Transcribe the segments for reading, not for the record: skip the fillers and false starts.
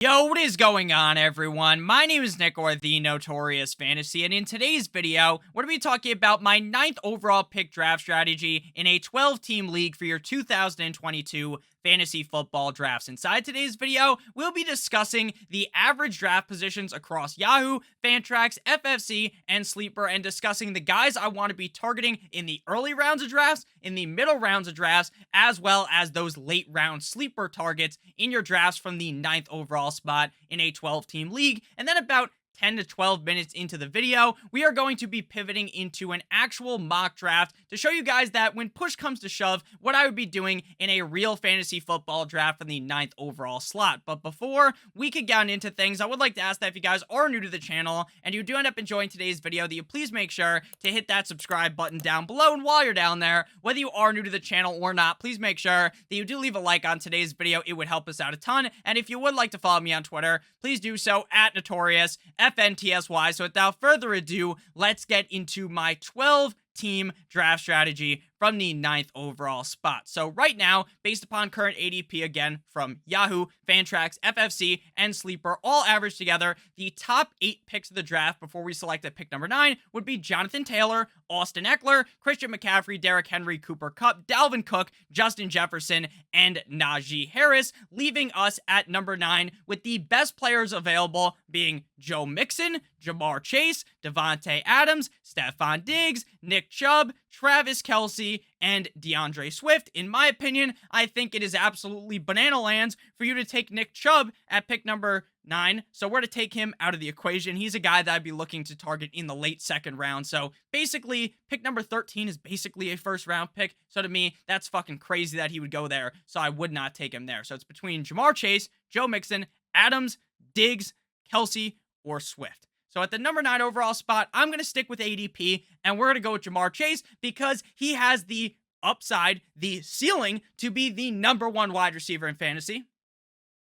Yo, what is going on, everyone? My name is Nick, or the Notorious Fantasy, and in today's video, we're going to be talking about my 9th overall pick draft strategy in a 12-team league for your 2022 fantasy football drafts. Inside today's video, we'll be discussing the average draft positions across Yahoo, Fantrax, FFC, and Sleeper, and discussing the guys I want to be targeting in the early rounds of drafts, in the middle rounds of drafts, as well as those late round Sleeper targets in your drafts from the 9th overall spot in a 12-team league. And then about 10 to 12 minutes into the video, we are going to be pivoting into an actual mock draft to show you guys that when push comes to shove, what I would be doing in a real fantasy football draft for the 9th overall slot. But before we could get into things, I would like to ask that if you guys are new to the channel and you do end up enjoying today's video, that you please make sure to hit that subscribe button down below. And while you're down there, whether you are new to the channel or not, please make sure that you do leave a like on today's video. It would help us out a ton. And if you would like to follow me on Twitter, please do so at Notorious FNTSY. So without further ado, let's get into my 12-team draft strategy from the 9th overall spot. So right now, based upon current ADP, again, from Yahoo, Fantrax, FFC, and Sleeper, all averaged together, the top 8 picks of the draft before we select at pick number 9 would be Jonathan Taylor, Austin Eckler, Christian McCaffrey, Derrick Henry, Cooper Kupp, Dalvin Cook, Justin Jefferson, and Najee Harris, leaving us at number 9 with the best players available being Joe Mixon, Jamar Chase, Devontae Adams, Stephon Diggs, Nick Chubb, Travis Kelce, and DeAndre Swift. In my opinion, I think it is absolutely banana lands for you to take Nick Chubb at pick number 9. So we're to take him out of the equation. He's a guy that I'd be looking to target in the late second round. So basically, pick number 13 is basically a first round pick. So to me, that's fucking crazy that he would go there. So I would not take him there. So it's between Jamar Chase, Joe Mixon, Adams, Diggs, Kelce, or Swift. So at the number 9 overall spot, I'm going to stick with ADP, and we're going to go with Jamar Chase because he has the upside, the ceiling to be the number 1 wide receiver in fantasy.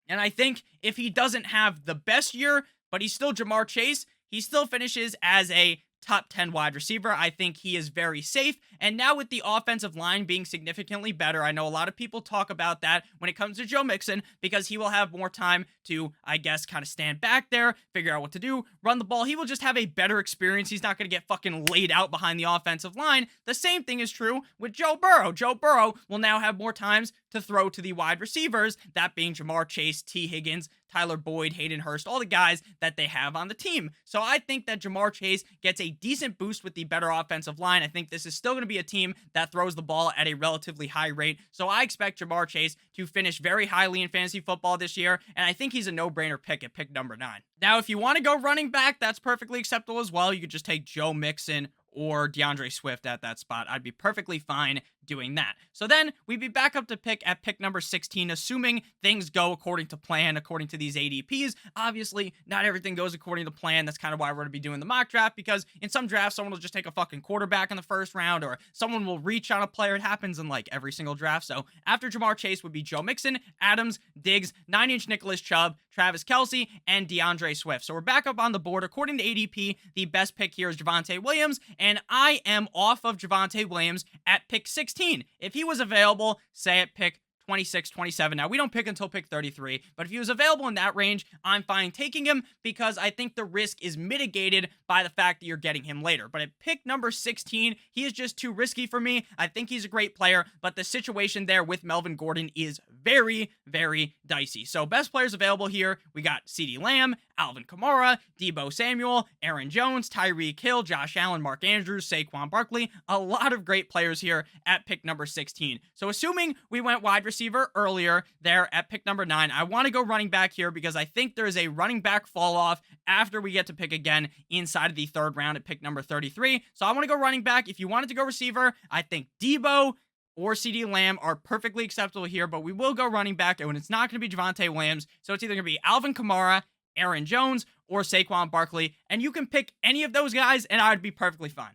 And I think if he doesn't have the best year, but he's still Jamar Chase, he still finishes as a top 10 wide receiver. I think he is very safe. And now with the offensive line being significantly better, I know a lot of people talk about that when it comes to Joe Mixon because he will have more time to, I guess, kind of stand back there, figure out what to do, run the ball. He will just have a better experience. He's not going to get fucking laid out behind the offensive line. The same thing is true with Joe Burrow. Joe Burrow will now have more times to throw to the wide receivers, that being Jamar Chase, T. Higgins, Tyler Boyd, Hayden Hurst, all the guys that they have on the team. So I think that Jamar Chase gets a decent boost with the better offensive line. I think this is still going to be a team that throws the ball at a relatively high rate. So I expect Jamar Chase to finish very highly in fantasy football this year, and I think he's a no-brainer pick at pick number 9. Now, if you want to go running back, that's perfectly acceptable as well. You could just take Joe Mixon or DeAndre Swift at that spot. I'd be perfectly fine doing that. So then we'd be back up to pick at pick number 16, assuming things go according to plan, according to these ADPs. Obviously, not everything goes according to plan. That's kind of why we're going to be doing the mock draft, because in some drafts, someone will just take a fucking quarterback in the first round, or someone will reach on a player. It happens in like every single draft. So after Jamar Chase would be Joe Mixon, Adams, Diggs, 9-inch Nicholas Chubb, Travis Kelce, and DeAndre Swift. So we're back up on the board. According to ADP, the best pick here is Javonte Williams, and I am off of Javonte Williams at pick 16. If he was available, say at pick 26, 27. Now, we don't pick until pick 33, but if he was available in that range, I'm fine taking him because I think the risk is mitigated by the fact that you're getting him later. But at pick number 16, he is just too risky for me. I think he's a great player, but the situation there with Melvin Gordon is very, very dicey. So best players available here, we got CeeDee Lamb, Alvin Kamara, Deebo Samuel, Aaron Jones, Tyreek Hill, Josh Allen, Mark Andrews, Saquon Barkley. A lot of great players here at pick number 16. So assuming we went wide receiver earlier there at pick number 9, I want to go running back here because I think there is a running back fall off after we get to pick again inside of the 3rd round at pick number 33. So I want to go running back. If you wanted to go receiver, I think Deebo or CeeDee Lamb are perfectly acceptable here, but we will go running back, and it's not going to be Javonte Williams. So it's either going to be Alvin Kamara, Aaron Jones, or Saquon Barkley, and you can pick any of those guys, and I would be perfectly fine.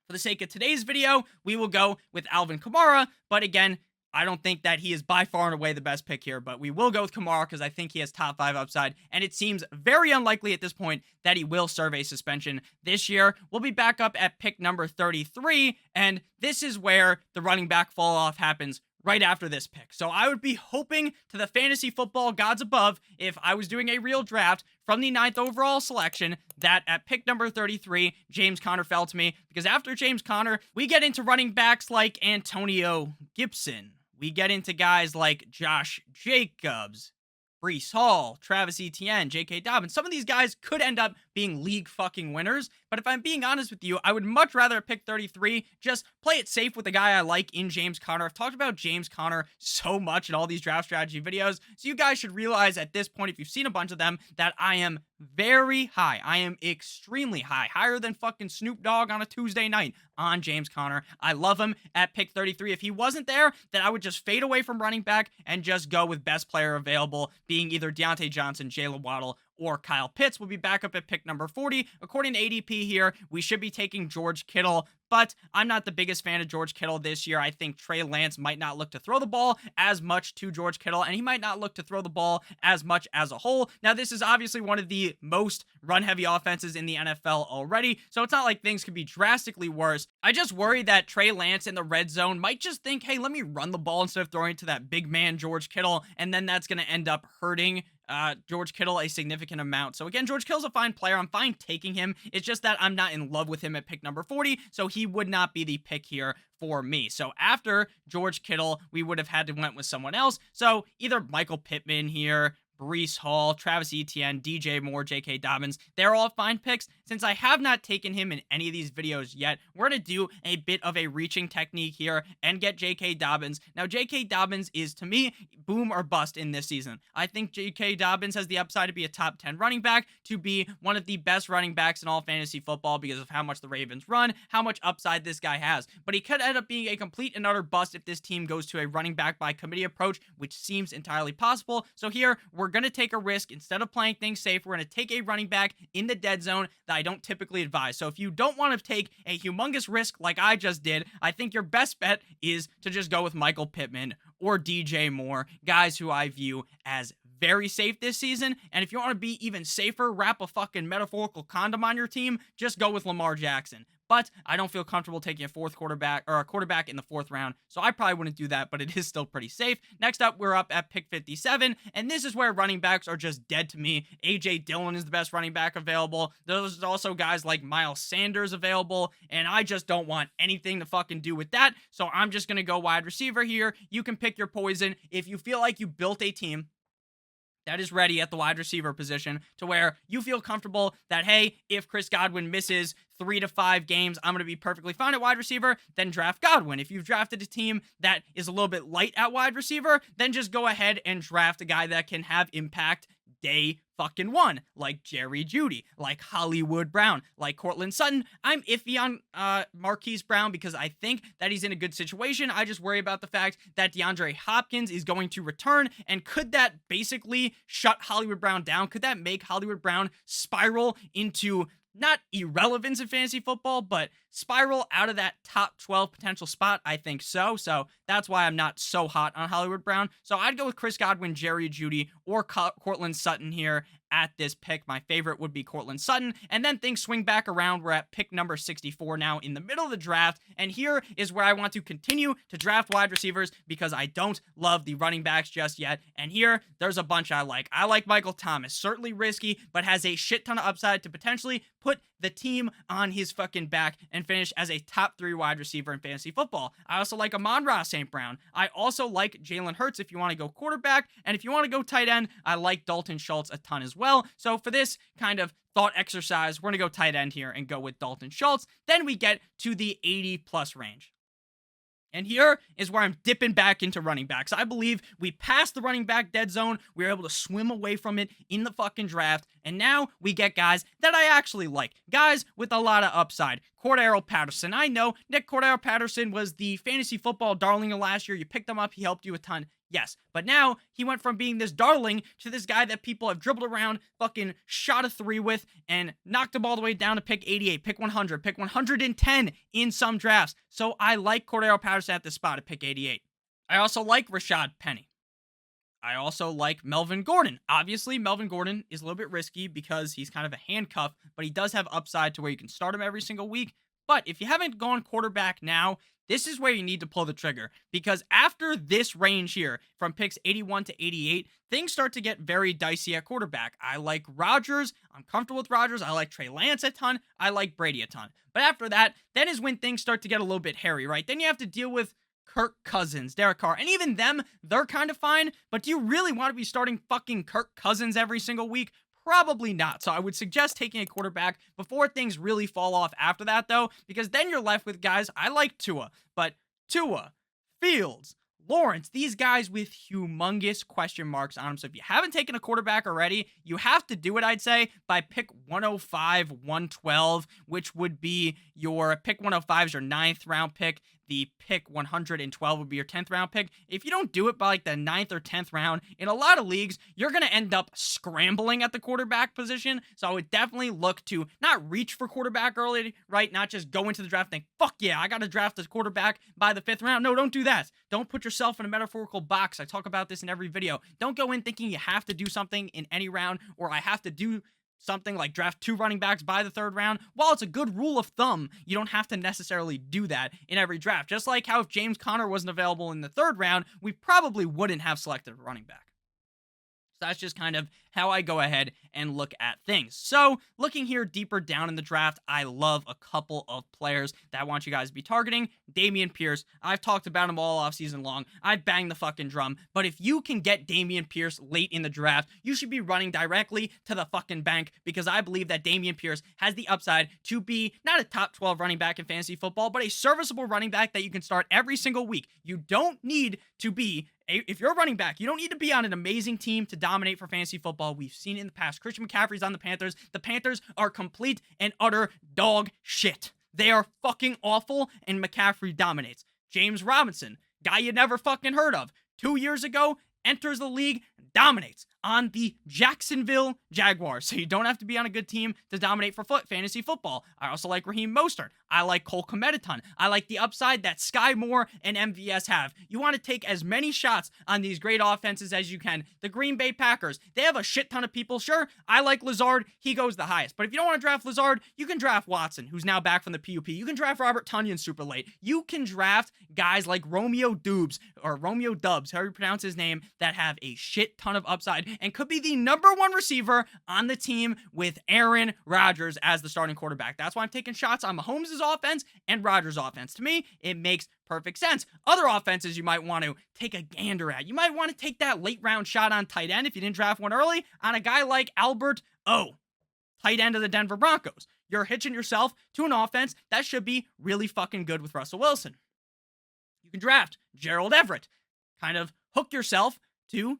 For the sake of today's video, we will go with Alvin Kamara, but again, I don't think that he is by far and away the best pick here, but we will go with Kamara because I think he has top 5 upside, and it seems very unlikely at this point that he will serve a suspension this year. We'll be back up at pick number 33, and this is where the running back fall off happens right after this pick. So I would be hoping to the fantasy football gods above, if I was doing a real draft from the ninth overall selection, that at pick number 33, James Conner fell to me, because after James Conner, we get into running backs like Antonio Gibson. We get into guys like Josh Jacobs, Brees Hall, Travis Etienne, J.K. Dobbins. Some of these guys could end up being league fucking winners, but if I'm being honest with you, I would much rather pick 33, just play it safe with the guy I like in James Conner. I've talked about James Conner so much in all these draft strategy videos, so you guys should realize at this point, if you've seen a bunch of them, that I am very high. I am extremely high, higher than fucking Snoop Dogg on a Tuesday night on James Conner. I love him at pick 33. If he wasn't there, then I would just fade away from running back and just go with best player available, being either Deontay Johnson, Jalen Waddle, or Kyle Pitts. Will be back up at pick number 40. According to ADP here, we should be taking George Kittle, but I'm not the biggest fan of George Kittle this year. I think Trey Lance might not look to throw the ball as much to George Kittle, and he might not look to throw the ball as much as a whole. Now, this is obviously one of the most run-heavy offenses in the NFL already, so it's not like things could be drastically worse. I just worry that Trey Lance in the red zone might just think, hey, let me run the ball instead of throwing it to that big man George Kittle, and then that's going to end up hurting George Kittle a significant amount. So again, George Kittle's a fine player. I'm fine taking him. It's just that I'm not in love with him at pick number 40, so he would not be the pick here for me. So after George Kittle, we would have had to went with someone else. So either Michael Pittman here, Brees Hall, Travis Etienne, DJ Moore, J.K. Dobbins. They're all fine picks. Since I have not taken him in any of these videos yet, we're going to do a bit of a reaching technique here and get J.K. Dobbins. Now, J.K. Dobbins is, to me, boom or bust in this season. I think J.K. Dobbins has the upside to be a top 10 running back, to be one of the best running backs in all fantasy football because of how much the Ravens run, how much upside this guy has. But he could end up being a complete and utter bust if this team goes to a running back by committee approach, which seems entirely possible. So here, we're going to take a risk. Instead of playing things safe, we're going to take a running back in the dead zone that I don't typically advise. So if you don't want to take a humongous risk like I just did, I think your best bet is to just go with Michael Pittman or DJ Moore, guys who I view as very safe this season. And if you want to be even safer, wrap a fucking metaphorical condom on your team, just go with Lamar Jackson. But I don't feel comfortable taking a quarterback in the fourth round, so I probably wouldn't do that, but it is still pretty safe. Next up, we're up at pick 57, and this is where running backs are just dead to me. A.J. Dillon is the best running back available. There's also guys like Miles Sanders available, and I just don't want anything to fucking do with that, so I'm just going to go wide receiver here. You can pick your poison. If you feel like you built a team that is ready at the wide receiver position to where you feel comfortable that, hey, if Chris Godwin misses 3 to 5 games, I'm going to be perfectly fine at wide receiver, then draft Godwin. If you've drafted a team that is a little bit light at wide receiver, then just go ahead and draft a guy that can have impact day fucking one, like Jerry Jeudy, like Hollywood Brown, like Cortland Sutton. I'm iffy on Marquise Brown because I think that he's in a good situation. I just worry about the fact that DeAndre Hopkins is going to return, and could that basically shut Hollywood Brown down? Could that make Hollywood Brown spiral into not irrelevance in fantasy football, but spiral out of that top 12 potential spot? I think so. So that's why I'm not so hot on Hollywood Brown. So I'd go with Chris Godwin, Jerry Jeudy, or Cortland Sutton here at this pick. My favorite would be Cortland Sutton. And then things swing back around. We're at pick number 64 now in the middle of the draft. And here is where I want to continue to draft wide receivers because I don't love the running backs just yet. And here, there's a bunch I like. I like Michael Thomas. Certainly risky, but has a shit ton of upside to potentially put the team on his fucking back and finish as a top 3 wide receiver in fantasy football. I also like Amon-Ra St. Brown. I also like Jalen Hurts if you want to go quarterback. And if you want to go tight end, I like Dalton Schultz a ton as well. So for this kind of thought exercise, we're going to go tight end here and go with Dalton Schultz. Then we get to the 80 plus range. And here is where I'm dipping back into running backs. I believe we passed the running back dead zone. We were able to swim away from it in the fucking draft. And now we get guys that I actually like. Guys with a lot of upside. Cordero Patterson. I know Nick Cordero Patterson was the fantasy football darling of last year. You picked him up. He helped you a ton. Yes, but now he went from being this darling to this guy that people have dribbled around, fucking shot a 3 with, and knocked him all the way down to pick 88, pick 100, pick 110 in some drafts. So I like Cordero Patterson at this spot at pick 88. I also like Rashad Penny. I also like Melvin Gordon. Obviously, Melvin Gordon is a little bit risky because he's kind of a handcuff, but he does have upside to where you can start him every single week. But if you haven't gone quarterback now, this is where you need to pull the trigger, because after this range here, from picks 81 to 88, things start to get very dicey at quarterback. I like Rodgers. I'm comfortable with Rodgers. I like Trey Lance a ton. I like Brady a ton. But after that, then is when things start to get a little bit hairy, right? Then you have to deal with Kirk Cousins, Derek Carr, and even them, they're kind of fine. But do you really want to be starting fucking Kirk Cousins every single week? Probably not. So I would suggest taking a quarterback before things really fall off after that, though, because then you're left with guys. I like Tua, but Tua, Fields, Lawrence, these guys with humongous question marks on them. So if you haven't taken a quarterback already, you have to do it, I'd say, by pick 105, 112, which would be your pick 105 is your 9th round pick. The pick 112 would be your 10th round pick. If you don't do it by like the 9th or 10th round, in a lot of leagues, you're going to end up scrambling at the quarterback position. So I would definitely look to not reach for quarterback early, right? Not just go into the draft and think, fuck yeah, I got to draft this quarterback by the 5th round. No, don't do that. Don't put yourself in a metaphorical box. I talk about this in every video. Don't go in thinking you have to do something in any round, or I have to do something like draft 2 running backs by the 3rd round. While it's a good rule of thumb, you don't have to necessarily do that in every draft. Just like how if James Conner wasn't available in the 3rd round, we probably wouldn't have selected a running back. So that's just kind of how I go ahead and look at things. So looking here deeper down in the draft, I love a couple of players that I want you guys to be targeting. Dameon Pierce, I've talked about him all offseason long. I've banged the fucking drum. But if you can get Dameon Pierce late in the draft, you should be running directly to the fucking bank, because I believe that Dameon Pierce has the upside to be not a top 12 running back in fantasy football, but a serviceable running back that you can start every single week. You don't need to be if you're a running back, you don't need to be on an amazing team to dominate for fantasy football. We've seen it in the past. Christian McCaffrey's on the Panthers. The Panthers are complete and utter dog shit. They are fucking awful, and McCaffrey dominates. James Robinson, guy you never fucking heard of, 2 years ago, enters the league, dominates on the Jacksonville Jaguars. So you don't have to be on a good team to dominate for fantasy football. I also like Raheem Mostert. I like Cole Kmet a ton. I like the upside that Sky Moore and MVS have. You want to take as many shots on these great offenses as you can. The Green Bay Packers, they have a shit ton of people. Sure, I like Lazard. He goes the highest. But if you don't want to draft Lazard, you can draft Watson, who's now back from the PUP. You can draft Robert Tonyan super late. You can draft guys like Romeo Dubs, however you pronounce his name, that have a shit ton of upside and could be the #1 receiver on the team with Aaron Rodgers as the starting quarterback. That's why I'm taking shots on Mahomes' offense and Rodgers' offense. To me, it makes perfect sense. Other offenses you might want to take a gander at. You might want to take that late round shot on tight end if you didn't draft one early on a guy like Albert O, tight end of the Denver Broncos. You're hitching yourself to an offense that should be really fucking good with Russell Wilson. You can draft Gerald Everett. Kind of hook yourself to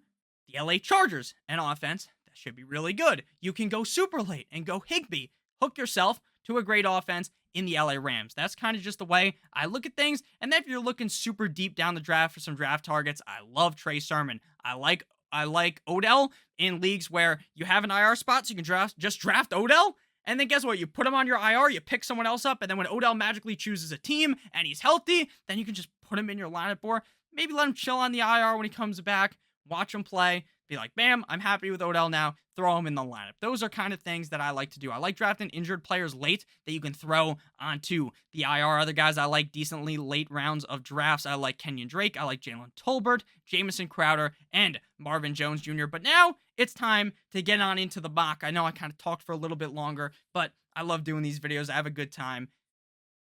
the LA Chargers, an offense that should be really good. You can go super late and go Higbee. Hook yourself to a great offense in the LA Rams. That's kind of just the way I look at things. And then if you're looking super deep down the draft for some draft targets, I love Trey Sermon. I like Odell in leagues where you have an IR spot, so you can just draft Odell. And then guess what? You put him on your IR, you pick someone else up, and then when Odell magically chooses a team and he's healthy, then you can just put him in your lineup, or maybe let him chill on the IR when he comes back, watch him play, be like, bam, I'm happy with Odell now, throw him in the lineup. Those are kind of things that I like to do. I like drafting injured players late that you can throw onto the IR. Other guys I like decently late rounds of drafts, I like Kenyon Drake, I like Jalen Tolbert, Jamison Crowder, and Marvin Jones Jr. But now it's time to get on into the mock. I know I kind of talked for a little bit longer, but I love doing these videos. I have a good time.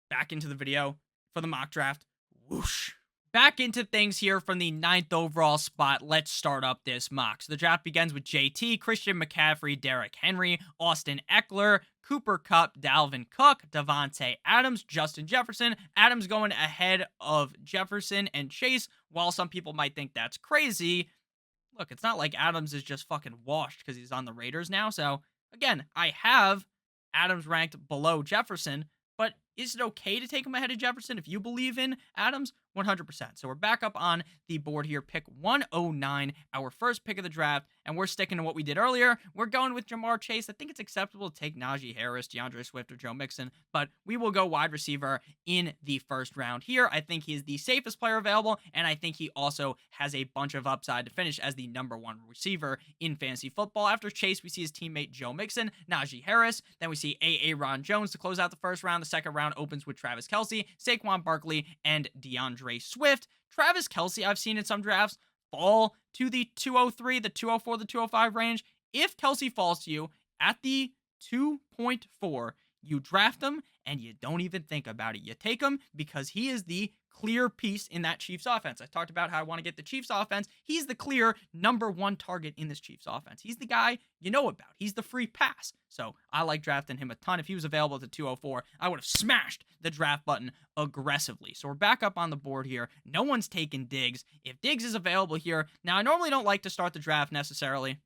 Back into the video for the mock draft. Whoosh. Back into things here from the 9th overall spot. Let's start up this mock. So the draft begins with JT, Christian McCaffrey, Derrick Henry, Austin Eckler, Cooper Kupp, Dalvin Cook, Devontae Adams, Justin Jefferson. Adams going ahead of Jefferson and Chase. While some people might think that's crazy, look, it's not like Adams is just fucking washed because he's on the Raiders now. So again, I have Adams ranked below Jefferson, but is it okay to take him ahead of Jefferson if you believe in Adams? 100%. So we're back up on the board here. Pick 109, our first pick of the draft, and we're sticking to what we did earlier. We're going with Jamar Chase. I think it's acceptable to take Najee Harris, DeAndre Swift, or Joe Mixon, but we will go wide receiver in the first round here. I think he's the safest player available, and I think he also has a bunch of upside to finish as the #1 receiver in fantasy football. After Chase, we see his teammate Joe Mixon, Najee Harris. Then we see Ron Jones to close out the first round. The second round, round opens with Travis Kelce, Saquon Barkley, and DeAndre Swift. Travis Kelce, I've seen in some drafts, fall to the 203, the 204, the 205 range. If Kelce falls to you at the 2.4, you draft him and you don't even think about it. You take him because he is the clear piece in that Chiefs offense. I talked about how I want to get the Chiefs offense. He's the clear number one target in this Chiefs offense. He's the guy you know about. He's the free pass. So I like drafting him a ton. If he was available at the 204, I would have smashed the draft button aggressively. So we're back up on the board here. No one's taking Diggs. If Diggs is available here, now I normally don't like to start the draft necessarily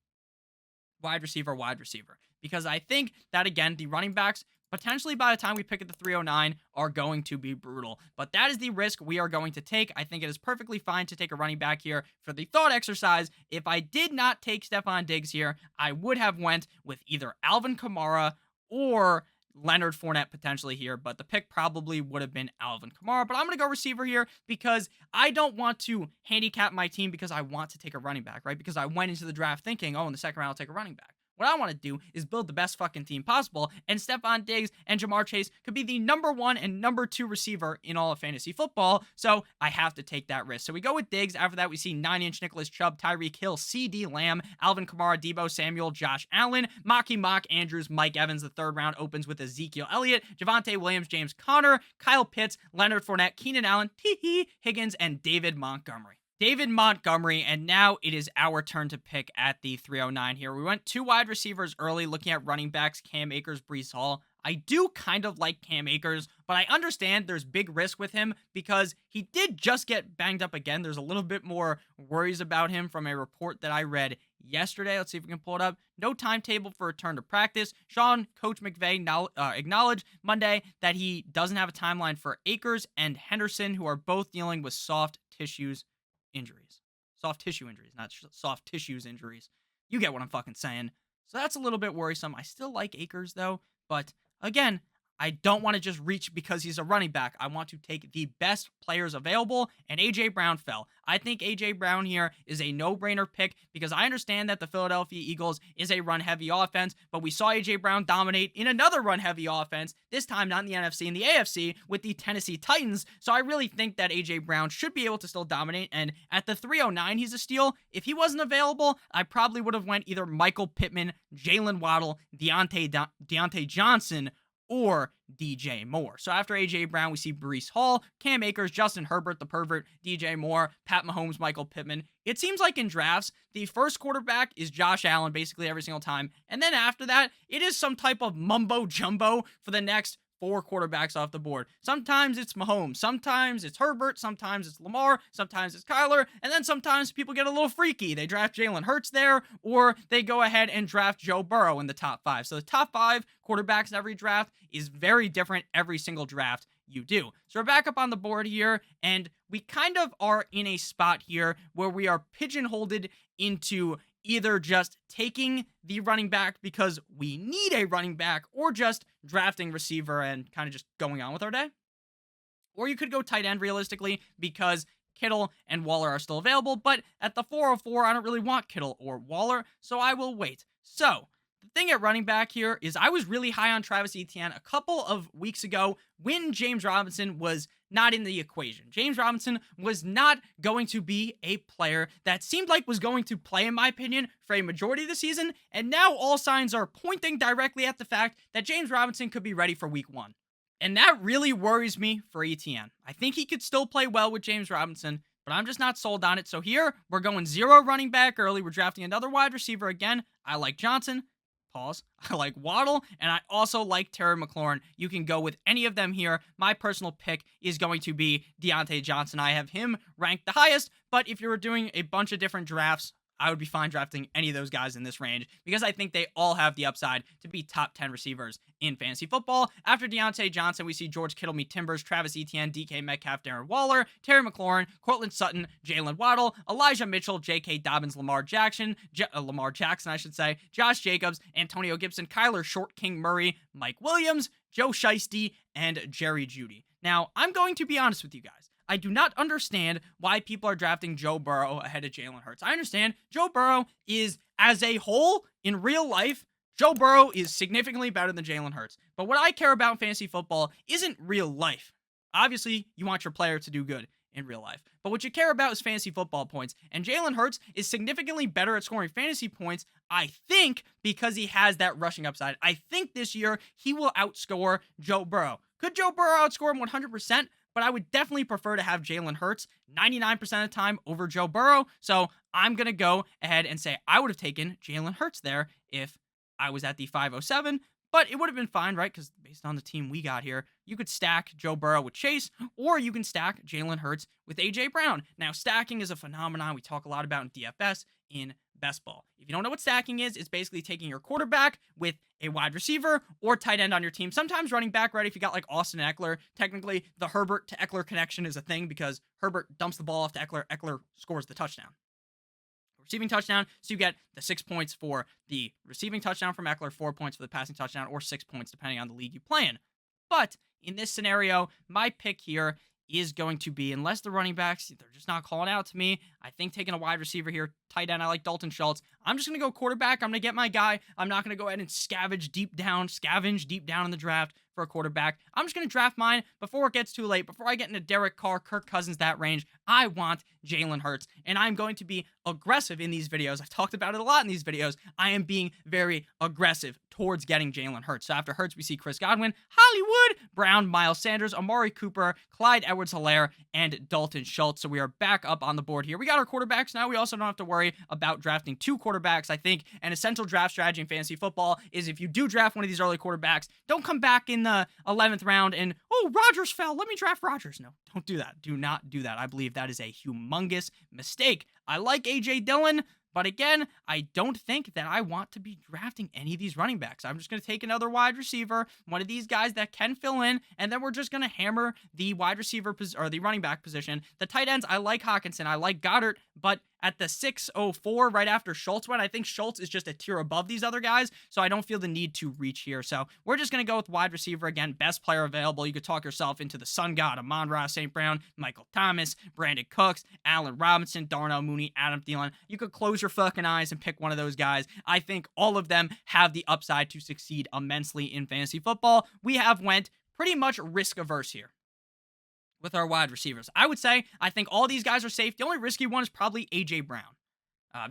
wide receiver, because I think that, again, the running backs, potentially by the time we pick at the 309, are going to be brutal. But that is the risk we are going to take. I think it is perfectly fine to take a running back here for the thought exercise. If I did not take Stephon Diggs here, I would have went with either Alvin Kamara or Leonard Fournette potentially here, but the pick probably would have been Alvin Kamara. But I'm going to go receiver here because I don't want to handicap my team because I want to take a running back, right? Because I went into the draft thinking, oh, in the second round, I'll take a running back. What I want to do is build the best fucking team possible, and Stephon Diggs and Jamar Chase could be the number 1 and number 2 receiver in all of fantasy football, so I have to take that risk. So we go with Diggs. After that, we see 9-inch Nicholas Chubb, Tyreek Hill, CD Lamb, Alvin Kamara, Deebo Samuel, Josh Allen, Mock Andrews, Mike Evans. The third round opens with Ezekiel Elliott, Javonte Williams, James Conner, Kyle Pitts, Leonard Fournette, Keenan Allen, Higgins, and David Montgomery. And now it is our turn to pick at the 309 here. We went 2 wide receivers early, looking at running backs, Cam Akers, Breece Hall. I do kind of like Cam Akers, but I understand there's big risk with him because he did just get banged up again. There's a little bit more worries about him from a report that I read yesterday. Let's see if we can pull it up. No timetable for return to practice. Coach McVay acknowledged Monday that he doesn't have a timeline for Akers and Henderson, who are both dealing with soft tissue injuries, not soft tissues injuries. You get what I'm fucking saying. So that's a little bit worrisome. I still like Akers though, but again, I don't want to just reach because he's a running back. I want to take the best players available, and A.J. Brown fell. I think A.J. Brown here is a no-brainer pick because I understand that the Philadelphia Eagles is a run-heavy offense, but we saw A.J. Brown dominate in another run-heavy offense, this time not in the NFC, in the AFC, with the Tennessee Titans. So I really think that A.J. Brown should be able to still dominate, and at the 309, he's a steal. If he wasn't available, I probably would have went either Michael Pittman, Jalen Waddle, Deontay Johnson, or DJ Moore. So after A.J. Brown, we see Breece Hall, Cam Akers, Justin Herbert, the pervert, DJ Moore, Pat Mahomes, Michael Pittman. It seems like in drafts, the first quarterback is Josh Allen basically every single time. And then after that, it is some type of mumbo jumbo for the next 4 quarterbacks off the board. Sometimes it's Mahomes, sometimes it's Herbert, sometimes it's Lamar, sometimes it's Kyler, and then sometimes people get a little freaky. They draft Jalen Hurts there, or they go ahead and draft Joe Burrow in the top 5. So the top 5 quarterbacks in every draft is very different every single draft you do. So we're back up on the board here, and we kind of are in a spot here where we are pigeonholed into either just taking the running back because we need a running back, or just drafting receiver and kind of just going on with our day. Or you could go tight end realistically because Kittle and Waller are still available, but at the 404, I don't really want Kittle or Waller, so I will wait. So the thing at running back here is I was really high on Travis Etienne a couple of weeks ago when James Robinson was not in the equation. James Robinson was not going to be a player that seemed like was going to play, in my opinion, for a majority of the season, and now all signs are pointing directly at the fact that James Robinson could be ready for week 1. And that really worries me for Etienne. I think he could still play well with James Robinson, but I'm just not sold on it. So here, we're going 0 running back early. We're drafting another wide receiver again. I like Johnson. I like Waddle, and I also like Terry McLaurin. You can go with any of them here. My personal pick is going to be Deontay Johnson. I have him ranked the highest, but if you were doing a bunch of different drafts, I would be fine drafting any of those guys in this range because I think they all have the upside to be top 10 receivers in fantasy football. After Deontay Johnson, we see George Kittle meet Timbers, Travis Etienne, DK Metcalf, Darren Waller, Terry McLaurin, Cortland Sutton, Jalen Waddle, Elijah Mitchell, J.K. Dobbins, Lamar Jackson, Josh Jacobs, Antonio Gibson, Kyler Short, King Murray, Mike Williams, Joe Shiesty, and Jerry Jeudy. Now, I'm going to be honest with you guys. I do not understand why people are drafting Joe Burrow ahead of Jalen Hurts. I understand Joe Burrow is, as a whole, in real life, Joe Burrow is significantly better than Jalen Hurts. But what I care about in fantasy football isn't real life. Obviously, you want your player to do good in real life. But what you care about is fantasy football points. And Jalen Hurts is significantly better at scoring fantasy points, I think, because he has that rushing upside. I think this year he will outscore Joe Burrow. Could Joe Burrow outscore him 100%? But I would definitely prefer to have Jalen Hurts 99% of the time over Joe Burrow. So I'm going to go ahead and say I would have taken Jalen Hurts there if I was at the 507, but it would have been fine, right? Because based on the team we got here, you could stack Joe Burrow with Chase, or you can stack Jalen Hurts with A.J. Brown. Now, stacking is a phenomenon we talk a lot about in DFS in best ball. If you don't know what stacking is, it's basically taking your quarterback with a wide receiver or tight end on your team. Sometimes running back, right? If you got like Austin Eckler, technically the Herbert to Eckler connection is a thing because Herbert dumps the ball off to Eckler, Eckler scores the touchdown. Receiving touchdown, so you get the 6 points for the receiving touchdown from Eckler, 4 points for the passing touchdown, or 6 points depending on the league you play in. But in this scenario, my pick here is going to be, unless the running backs, they're just not calling out to me, I think taking a wide receiver here, tight end, I like Dalton Schultz. I'm just going to go quarterback. I'm going to get my guy. I'm not going to go ahead and scavenge deep down in the draft for a quarterback. I'm just going to draft mine before it gets too late, before I get into Derek Carr, Kirk Cousins, that range. I want Jalen Hurts, and I'm going to be aggressive in these videos. I've talked about it a lot in these videos. I am being very aggressive towards getting Jalen Hurts. So after Hurts, we see Chris Godwin, Hollywood Brown, Miles Sanders, Amari Cooper, Clyde Edwards-Helaire, and Dalton Schultz. So we are back up on the board here. We got our quarterbacks now. We also don't have to worry about drafting 2 quarterbacks. I think an essential draft strategy in fantasy football is if you do draft one of these early quarterbacks, don't come back in the 11th round and, oh, Rodgers fell, let me draft Rodgers. No, don't do that. Do not do that. I believe that is a humongous mistake. I like A.J. Dillon, but again, I don't think that I want to be drafting any of these running backs. I'm just going to take another wide receiver, one of these guys that can fill in, and then we're just going to hammer the wide receiver or the running back position. The tight ends, I like Hawkinson, I like Goddard, but at the 604, right after Schultz went, I think Schultz is just a tier above these other guys, so I don't feel the need to reach here. So we're just going to go with wide receiver again, best player available. You could talk yourself into the sun god, Amon-Ra St. Brown, Michael Thomas, Brandon Cooks, Allen Robinson, Darnell Mooney, Adam Thielen. You could close your fucking eyes and pick one of those guys. I think all of them have the upside to succeed immensely in fantasy football. We have went pretty much risk averse here with our wide receivers. I would say I think all these guys are safe. The only risky one is probably A.J. Brown.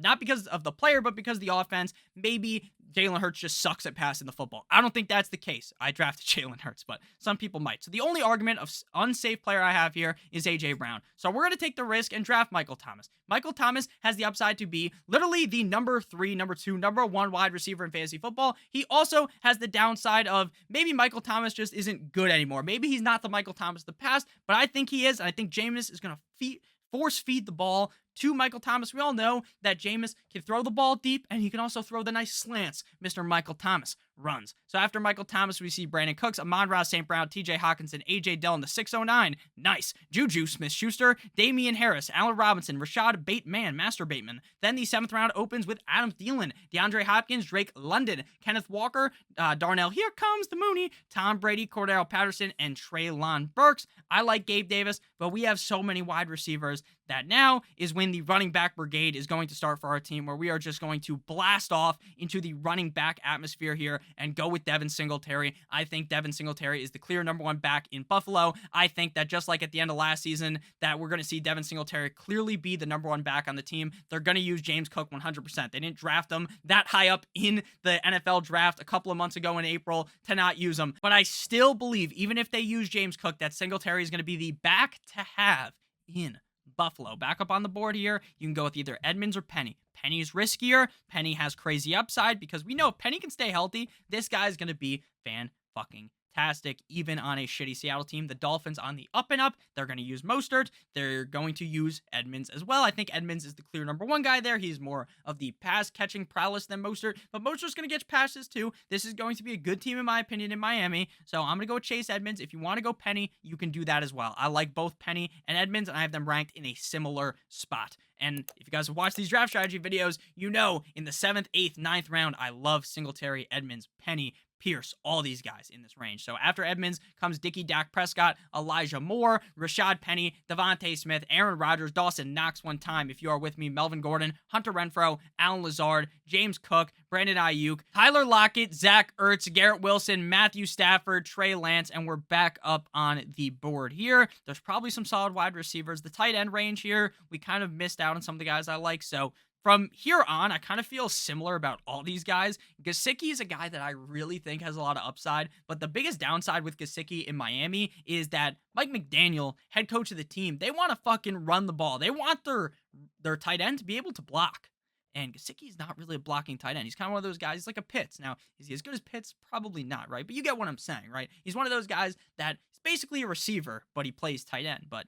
Not because of the player, but because of the offense. Maybe Jalen Hurts just sucks at passing the football. I don't think that's the case. I drafted Jalen Hurts, but some people might. So the only argument of unsafe player I have here is A.J. Brown. So we're going to take the risk and draft Michael Thomas. Michael Thomas has the upside to be literally the number 3, number 2, number 1 wide receiver in fantasy football. He also has the downside of maybe Michael Thomas just isn't good anymore. Maybe he's not the Michael Thomas of the past, but I think he is. And I think Jameis is going to force feed the ball to Michael Thomas. We all know that Jameis can throw the ball deep, and he can also throw the nice slants Mr. Michael Thomas runs. So after Michael Thomas, we see Brandon Cooks, Amon-Ra St. Brown, TJ Hawkinson, A.J. Dillon, the 609. Nice. Juju Smith-Schuster, Damian Harris, Allen Robinson, Rashad Bateman, Master Bateman. Then the 7th round opens with Adam Thielen, DeAndre Hopkins, Drake London, Kenneth Walker, Darnell, here comes the Mooney, Tom Brady, Cordell Patterson, and Treylon Burks. I like Gabe Davis, but we have so many wide receivers that now is when the running back brigade is going to start for our team, where we are just going to blast off into the running back atmosphere here and go with Devin Singletary. I think Devin Singletary is the clear number 1 back in Buffalo. I think that just like at the end of last season, that we're going to see Devin Singletary clearly be the number 1 back on the team. They're going to use James Cook 100%. They didn't draft him that high up in the NFL draft a couple of months ago in April to not use him. But I still believe, even if they use James Cook, that Singletary is going to be the back to have in Buffalo. Back up on the board here, you can go with either Edmonds or Penny. Penny's riskier. Penny has crazy upside because we know if Penny can stay healthy, this guy's going to be fan-fucking-tastic, even on a shitty Seattle team. The Dolphins on the up and up. They're going to use Mostert. They're going to use Edmonds as well. I think Edmonds is the clear number 1 guy there. He's more of the pass-catching prowess than Mostert, but Mostert's going to get passes too. This is going to be a good team, in my opinion, in Miami, so I'm going to go with Chase Edmonds. If you want to go Penny, you can do that as well. I like both Penny and Edmonds, and I have them ranked in a similar spot. And if you guys have watched these draft strategy videos, you know in the 7th, 8th, 9th round, I love Singletary, Edmonds, Penny, Pierce, all these guys in this range. So after Edmonds comes Dickey, Dak Prescott, Elijah Moore, Rashad Penny, Devontae Smith, Aaron Rodgers, Dawson Knox one time, if you are with me, Melvin Gordon, Hunter Renfrow, Alan Lazard, James Cook, Brandon Ayuk, Tyler Lockett, Zach Ertz, Garrett Wilson, Matthew Stafford, Trey Lance, and we're back up on the board here. There's probably some solid wide receivers. The tight end range here, we kind of missed out on some of the guys I like, so from here on, I kind of feel similar about all these guys. Gesicki is a guy that I really think has a lot of upside, but the biggest downside with Gesicki in Miami is that Mike McDaniel, head coach of the team, they want to fucking run the ball. They want their tight end to be able to block. And Gesicki is not really a blocking tight end. He's kind of one of those guys. He's like a Pitts. Now, is he as good as Pitts? Probably not, right? But you get what I'm saying, right? He's one of those guys that is basically a receiver, but he plays tight end. But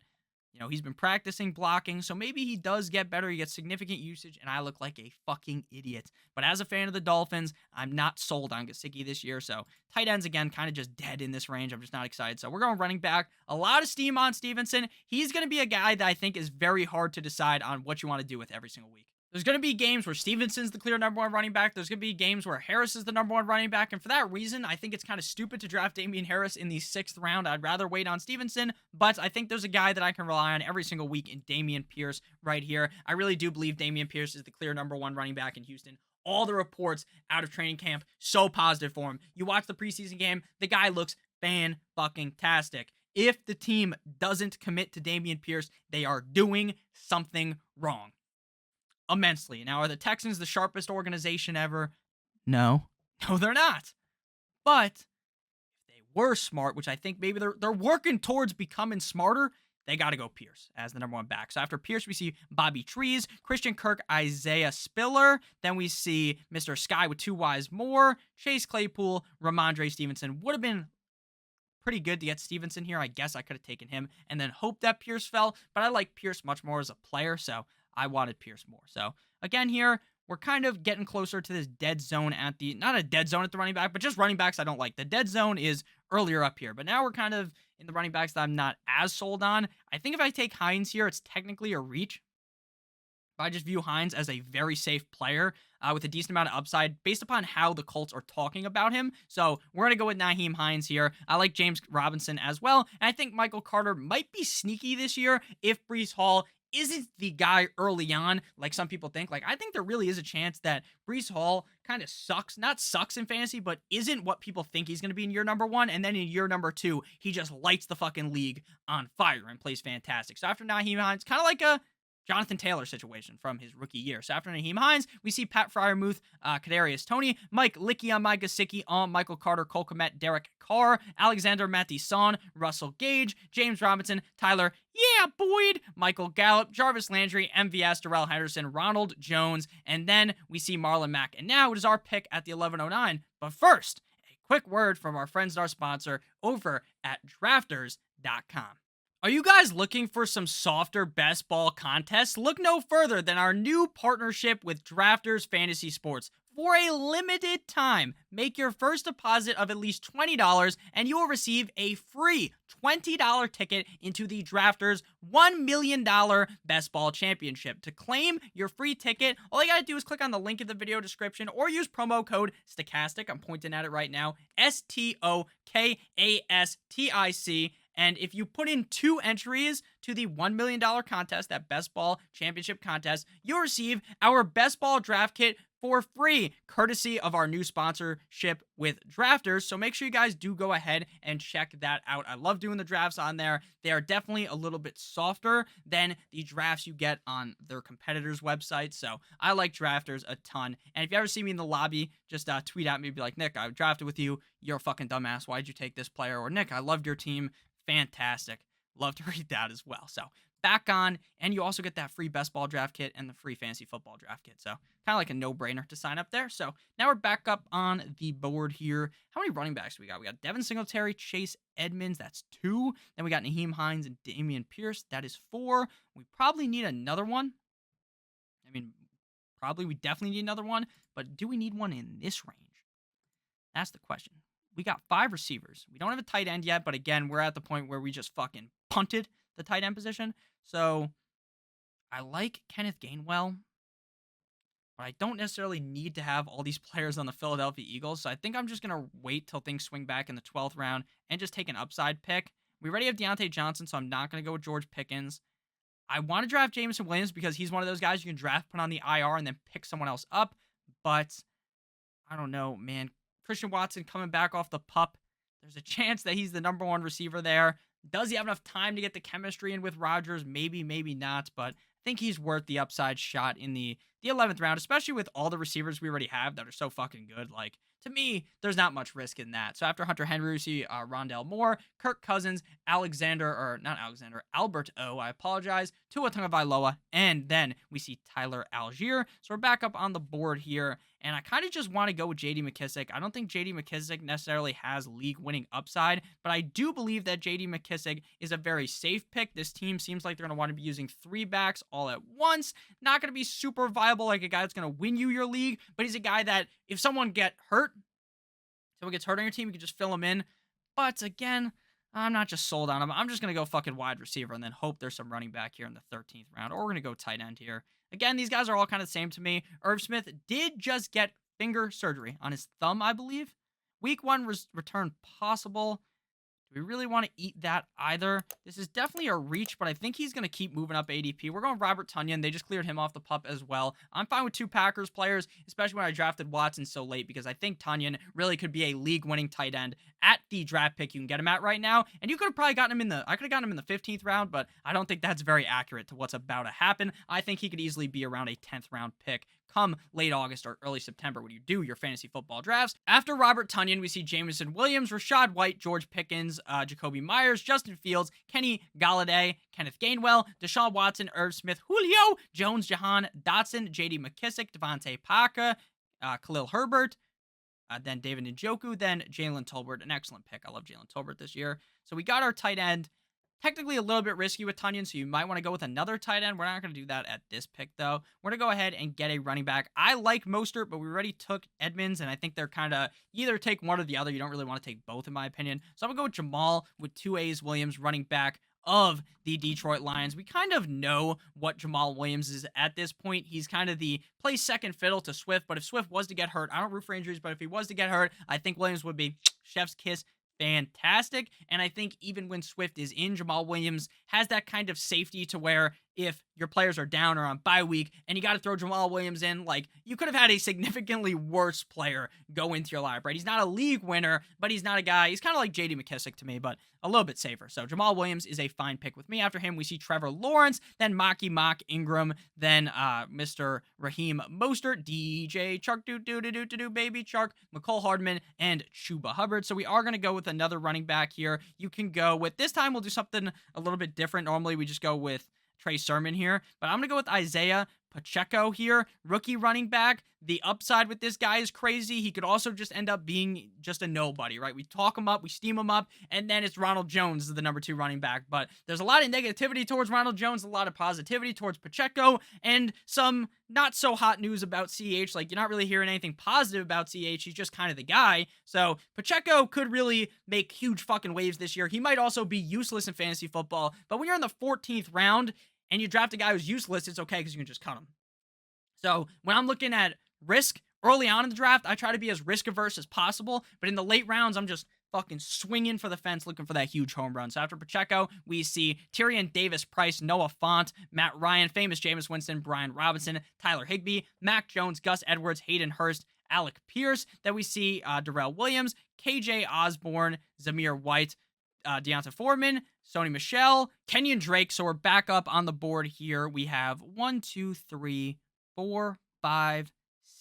he's been practicing blocking, so maybe he does get better. He gets significant usage, and I look like a fucking idiot. But as a fan of the Dolphins, I'm not sold on Gesicki this year, so tight ends, again, kind of just dead in this range. I'm just not excited. So we're going running back. A lot of steam on Stevenson. He's going to be a guy that I think is very hard to decide on what you want to do with every single week. There's going to be games where Stevenson's the clear number one running back. There's going to be games where Harris is the number one running back. And for that reason, I think it's kind of stupid to draft Damian Harris in the 6th round. I'd rather wait on Stevenson, but I think there's a guy that I can rely on every single week in Dameon Pierce right here. I really do believe Dameon Pierce is the clear number one running back in Houston. All the reports out of training camp, so positive for him. You watch the preseason game, the guy looks fan-fucking-tastic. If the team doesn't commit to Dameon Pierce, they are doing something wrong. Immensely. Now, are the Texans the sharpest organization ever? No. No, they're not. But if they were smart, which I think maybe they're working towards becoming smarter, they got to go Pierce as the number one back. So after Pierce, we see Bobby Trees, Christian Kirk, Isaiah Spiller. Then we see Mr. Sky with 2 Ys more. Chase Claypool, Ramondre Stevenson. Would have been pretty good to get Stevenson here. I guess I could have taken him and then hoped that Pierce fell, but I like Pierce much more as a player, so I wanted Pierce more. So again here, we're kind of getting closer to this dead zone at the, not a dead zone at the running back, but just running backs I don't like. The dead zone is earlier up here, but now we're kind of in the running backs that I'm not as sold on. I think if I take Hines here, it's technically a reach. I just view Hines as a very safe player with a decent amount of upside based upon how the Colts are talking about him. So we're going to go with Nyheim Hines here. I like James Robinson as well. And I think Michael Carter might be sneaky this year if Breece Hall isn't the guy early on, like some people think. Like, I think there really is a chance that Breece Hall kind of sucks, not sucks in fantasy, but isn't what people think he's going to be in year number 1. And then in year number 2, he just lights the fucking league on fire and plays fantastic. So after Nyheim Hines, kind of like a Jonathan Taylor situation from his rookie year. So after Nyheim Hines, we see Pat Freiermuth, Kadarius Toney, Mike Licky on Mike Gesicki, Michael Carter, Cole Kmet, Derek Carr, Alexander Mattison, Russell Gage, James Robinson, Tyler, yeah, Boyd, Michael Gallup, Jarvis Landry, MVS, Darrell Henderson, Ronald Jones, and then we see Marlon Mack. And now it is our pick at the 11:09. But first, a quick word from our friends and our sponsor over at drafters.com. Are you guys looking for some softer best ball contests? Look no further than our new partnership with Drafters Fantasy Sports. For a limited time, make your first deposit of at least $20 and you will receive a free $20 ticket into the Drafters $1 million Best Ball Championship. To claim your free ticket, all you gotta do is click on the link in the video description or use promo code Stokastic. I'm pointing at it right now. STOKASTIC. And if you put in 2 entries to the $1 million contest, that Best Ball Championship contest, you'll receive our Best Ball Draft Kit for free, courtesy of our new sponsorship with Drafters. So make sure you guys do go ahead and check that out. I love doing the drafts on there. They are definitely a little bit softer than the drafts you get on their competitors' websites. So I like Drafters a ton. And if you ever see me in the lobby, just tweet at me, be like, Nick, I drafted with you. You're a fucking dumbass. Why'd you take this player? Or Nick, I loved your team. Fantastic. Love to read that as well. So back on, and you also get that free best ball draft kit and the free fantasy football draft kit. So kind of like a no-brainer to sign up there. So now we're back up on the board here. How many running backs do we got? We got Devin Singletary, Chase Edmonds. That's 2. Then we got Nyheim Hines and Dameon Pierce. That is 4. We probably need another one. I mean, we definitely need another one. But do we need one in this range? That's the question. We got 5 receivers. We don't have a tight end yet, but again, we're at the point where we just fucking punted the tight end position. So I like Kenneth Gainwell. but I don't necessarily need to have all these players on the Philadelphia Eagles. So I think I'm just going to wait till things swing back in the 12th round and just take an upside pick. We already have Deontay Johnson, so I'm not going to go with George Pickens. I want to draft Jameson Williams because he's one of those guys you can draft, put on the IR, and then pick someone else up. But I don't know, man. Christian Watson coming back off the pup. There's a chance that he's the number one receiver there. Does he have enough time to get the chemistry in with Rodgers? Maybe, maybe not. But I think he's worth the upside shot in the 11th round, especially with all the receivers we already have that are so fucking good. Like, to me, there's not much risk in that. So after Hunter Henry, we see Rondell Moore, Kirk Cousins, Albert O, I apologize, Tua Tagovailoa, and then we see Tyler Algier. So we're back up on the board here, and I kind of just want to go with J.D. McKissic. I don't think J.D. McKissic necessarily has league-winning upside, but I do believe that J.D. McKissic is a very safe pick. This team seems like they're going to want to be using 3 backs all at once. Not going to be super viable like a guy that's going to win you your league, but he's a guy that if someone gets hurt on your team, you can just fill him in. But again, I'm not just sold on him. I'm just going to go fucking wide receiver and then hope there's some running back here in the 13th round. Or we're going to go tight end here. Again, these guys are all kind of the same to me. Irv Smith did just get finger surgery on his thumb, I believe. Week 1 return possible. Do we really want to eat that either? This is definitely a reach, but I think he's going to keep moving up ADP. We're going Robert Tonyan. They just cleared him off the pup as well. I'm fine with 2 Packers players, especially when I drafted Watson so late, because I think Tonyan really could be a league-winning tight end at the draft pick you can get him at right now. And you could have probably gotten him I could have gotten him in the 15th round, but I don't think that's very accurate to what's about to happen. I think he could easily be around a 10th round pick come late August or early September when you do your fantasy football drafts. After Robert Tonyan, we see Jameson Williams, Rashad White, George Pickens, Jacoby Myers, Justin Fields, Kenny Galladay, Kenneth Gainwell, Deshaun Watson, Irv Smith, Julio Jones, Jahan Dotson, J.D. McKissic, Devontae Parker, Khalil Herbert, then David Njoku, then Jalen Tolbert. An excellent pick. I love Jalen Tolbert this year. So we got our tight end. Technically a little bit risky with Tonyan, so you might want to go with another tight end. We're not going to do that at this pick, though. We're going to go ahead and get a running back. I like Mostert, but we already took Edmonds, and I think they're kind of either take one or the other. You don't really want to take both, in my opinion. So I'm going to go with Jamal with 2 A's Williams, running back of the Detroit Lions. We kind of know what Jamal Williams is at this point. He's kind of the play second fiddle to Swift, but if Swift was to get hurt, I don't root for injuries, but if he was to get hurt, I think Williams would be chef's kiss fantastic. And I think even when Swift is in, Jamal Williams has that kind of safety to where if your players are down or on bye week and you got to throw Jamal Williams in, like, you could have had a significantly worse player go into your lineup, right? He's not a league winner, but he's not a guy. He's kind of like J.D. McKissic to me, but a little bit safer. So Jamal Williams is a fine pick with me. After him, we see Trevor Lawrence, then Mock Ingram, then Mr. Raheem Mostert, DJ Chark, baby Chark, McCole Hardman, and Chuba Hubbard. So we are going to go with another running back here. You can go with, this time we'll do something a little bit different. Normally we just go with Trey Sermon here, but I'm going to go with Isaiah Pacheco here, rookie running back. The upside with this guy is crazy. He could also just end up being just a nobody, right? We talk him up, we steam him up, and then it's Ronald Jones, the number 2 running back. But there's a lot of negativity towards Ronald Jones, a lot of positivity towards Pacheco, and some not so hot news about CH. Like, you're not really hearing anything positive about CH. He's just kind of the guy. So Pacheco could really make huge fucking waves this year. He might also be useless in fantasy football, but when you're in the 14th round and you draft a guy who's useless, it's okay because you can just cut him. So when I'm looking at risk early on in the draft, I try to be as risk averse as possible. But in the late rounds, I'm just fucking swinging for the fence looking for that huge home run. So after Pacheco, we see Tyrion Davis-Price, Noah Fant, Matt Ryan, famous Jameis Winston, Brian Robinson, Tyler Higbee, Mac Jones, Gus Edwards, Hayden Hurst, Alec Pierce. Then we see Darrell Williams, KJ Osborne, Zamir White, Deonta Foreman, Sony Michel, Kenyon Drake. So we're back up on the board here. We have 1, 2, 3, 4, 5,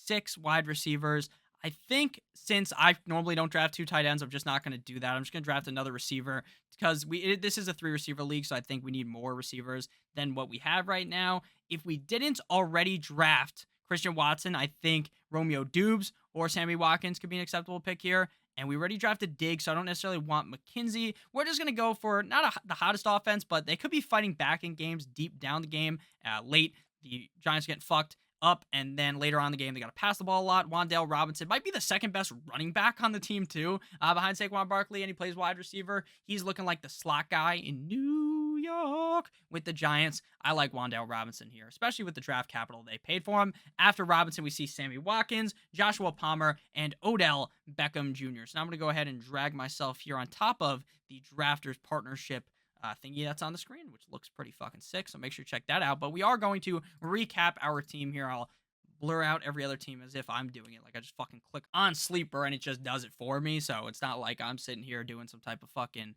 6 wide receivers. I think since I normally don't draft 2 tight ends, I'm just not going to do that. I'm just going to draft another receiver because this is a 3 receiver league, so I think we need more receivers than what we have right now. If we didn't already draft Christian Watson, I think Romeo Dubes or Sammy Watkins could be an acceptable pick here. And we already drafted Diggs, so I don't necessarily want McKenzie. We're just going to go for not the hottest offense, but they could be fighting back in games deep down the game. Late, the Giants getting fucked up, and then later on in the game, they got to pass the ball a lot. Wan'Dale Robinson might be the second best running back on the team, too, behind Saquon Barkley, and he plays wide receiver. He's looking like the slot guy in New yuck, with the Giants. I like Wan'Dale Robinson here, especially with the draft capital they paid for him. After Robinson, we see Sammy Watkins, Joshua Palmer, and Odell Beckham Jr. So now I'm going to go ahead and drag myself here on top of the drafters partnership thingy that's on the screen, which looks pretty fucking sick. So make sure to check that out. But we are going to recap our team here. I'll blur out every other team as if I'm doing it. Like I just fucking click on Sleeper and it just does it for me. So it's not like I'm sitting here doing some type of fucking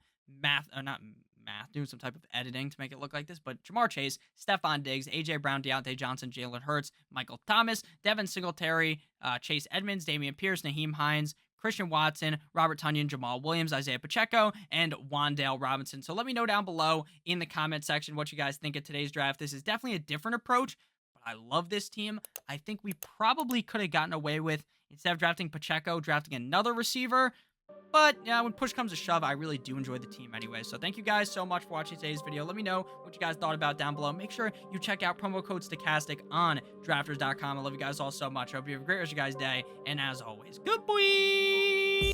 doing some type of editing to make it look like this. But Jamar Chase, Stephon Diggs, AJ Brown, Deontay Johnson, Jalen Hurts, Michael Thomas, Devin Singletary, Chase Edmonds, Dameon Pierce, Naheem Hines, Christian Watson, Robert Tonyan, Jamal Williams, Isaiah Pacheco, and Wan'Dale Robinson. So let me know down below in the comment section what you guys think of today's draft. This is definitely a different approach, but I love this team. I think we probably could have gotten away with, instead of drafting Pacheco, drafting another receiver. But yeah, when push comes to shove, I really do enjoy the team anyway. So thank you guys so much for watching today's video. Let me know what you guys thought about down below. Make sure you check out promo code Stokastic on drafters.com. I love you guys all so much. I hope you have a great rest of your guys' day. And as always, good boy!